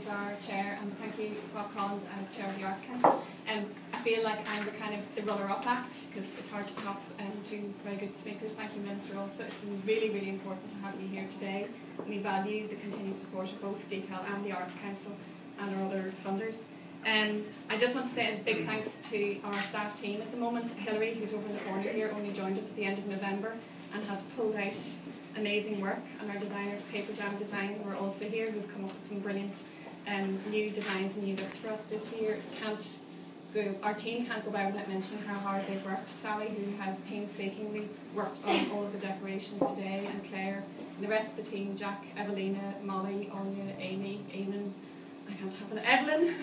as our chair, and thank you, Rob Collins, as chair of the Arts Council. I feel like I'm the kind of the runner-up act, because it's hard to top two very good speakers. Thank you, Minister, also. It's been really, really important to have you here today. We value the continued support of both DCAL and the Arts Council and our other funders. I just want to say a big thanks to our staff team at the moment. Hilary, who's over the corner here, only joined us at the end of November and has pulled out amazing work, and our designers, Paper Jam Design, who are also here, who've come up with some brilliant new designs and new looks for us this year. Our team can't go by without mentioning how hard they've worked. Sally, who has painstakingly worked on all of the decorations today, and Claire, and the rest of the team, Jack, Evelina, Molly, Anya, Amy, Eamon, I can't have an Evelyn.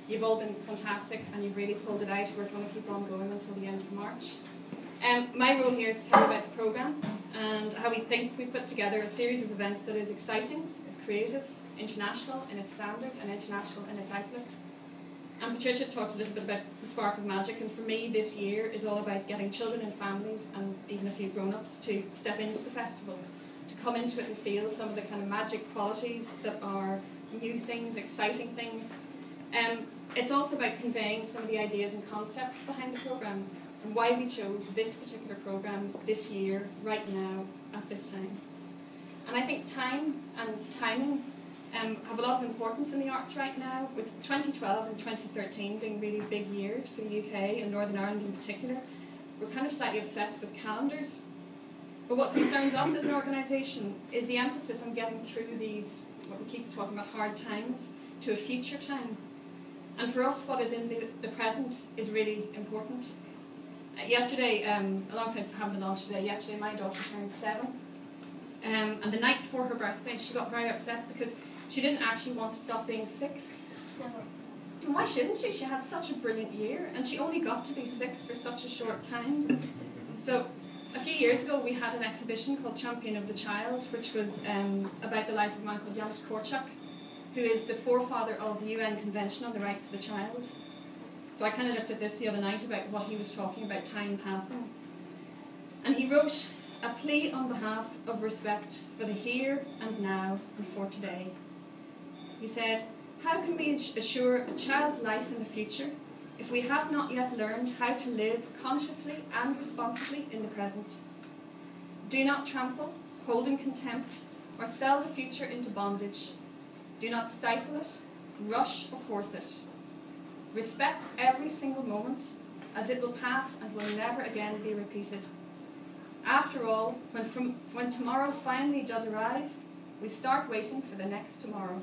You've all been fantastic, and you've really pulled it out. We're going to keep on going until the end of March. My role here is to tell you about the programme and how we think we put together a series of events that is exciting, is creative, international in its standard, and international in its outlook. And Patricia talked a little bit about the spark of magic, and for me this year is all about getting children and families, and even a few grown-ups, to step into the festival, to come into it and feel some of the kind of magic qualities that are new things, exciting things. It's also about conveying some of the ideas and concepts behind the programme, and why we chose this particular programme this year, right now, at this time. And I think time and timing have a lot of importance in the arts right now, with 2012 and 2013 being really big years for the UK and Northern Ireland in particular. We're kind of slightly obsessed with calendars. But what concerns us as an organisation is the emphasis on getting through these, what we keep talking about, hard times, to a future time. And for us, what is in the present is really important. Yesterday, alongside having the lunch today, yesterday my daughter turned 7. And the night before her birthday, she got very upset because she didn't actually want to stop being 6. And why shouldn't she? She had such a brilliant year, and she only got to be 6 for such a short time. So a few years ago, we had an exhibition called Champion of the Child, which was about the life of a man called Janusz Korczak, who is the forefather of the UN Convention on the Rights of the Child. So I kind of looked at this the other night about what he was talking about, time passing. And he wrote a plea on behalf of respect for the here and now and for today. He said, "How can we assure a child's life in the future if we have not yet learned how to live consciously and responsibly in the present? Do not trample, hold in contempt, or sell the future into bondage. Do not stifle it, rush or force it. Respect every single moment, as it will pass and will never again be repeated. After all, when tomorrow finally does arrive, we start waiting for the next tomorrow."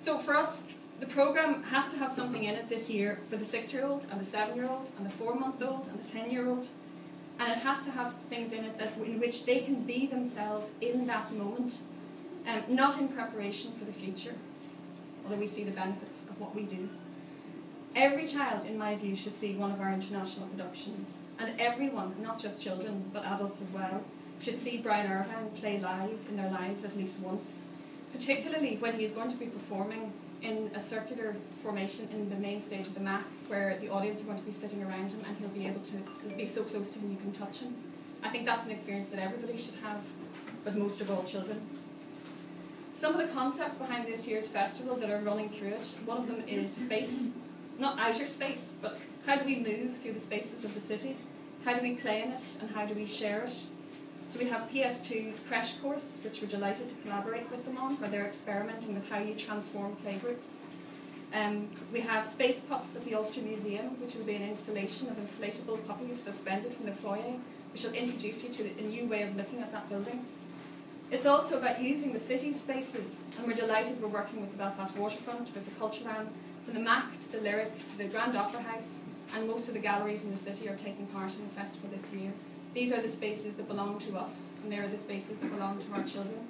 So for us, the programme has to have something in it this year for the 6-year-old and the 7-year-old and the 4-month-old and the 10-year-old. And it has to have things in it in which they can be themselves in that moment, not in preparation for the future, although we see the benefits of what we do. Every child, in my view, should see one of our international productions, and everyone, not just children, but adults as well, should see Brian Irvine play live in their lives at least once, particularly when he is going to be performing in a circular formation in the main stage of the MAC, where the audience are going to be sitting around him and he'll be able to be so close to him you can touch him. I think that's an experience that everybody should have, but most of all children. Some of the concepts behind this year's festival that are running through it, one of them is space. Not outer space, but how do we move through the spaces of the city? How do we play in it, and how do we share it? So we have PS2's Crash Course, which we're delighted to collaborate with them on, where they're experimenting with how you transform playgroups. We have Space Pups at the Ulster Museum, which will be an installation of inflatable puppies suspended from the foyer, which will introduce you to a new way of looking at that building. It's also about using the city's spaces, and we're delighted we're working with the Belfast Waterfront, with the Culture Van, from the MAC to the Lyric to the Grand Opera House, and most of the galleries in the city are taking part in the festival this year. These are the spaces that belong to us, and they are the spaces that belong to our children.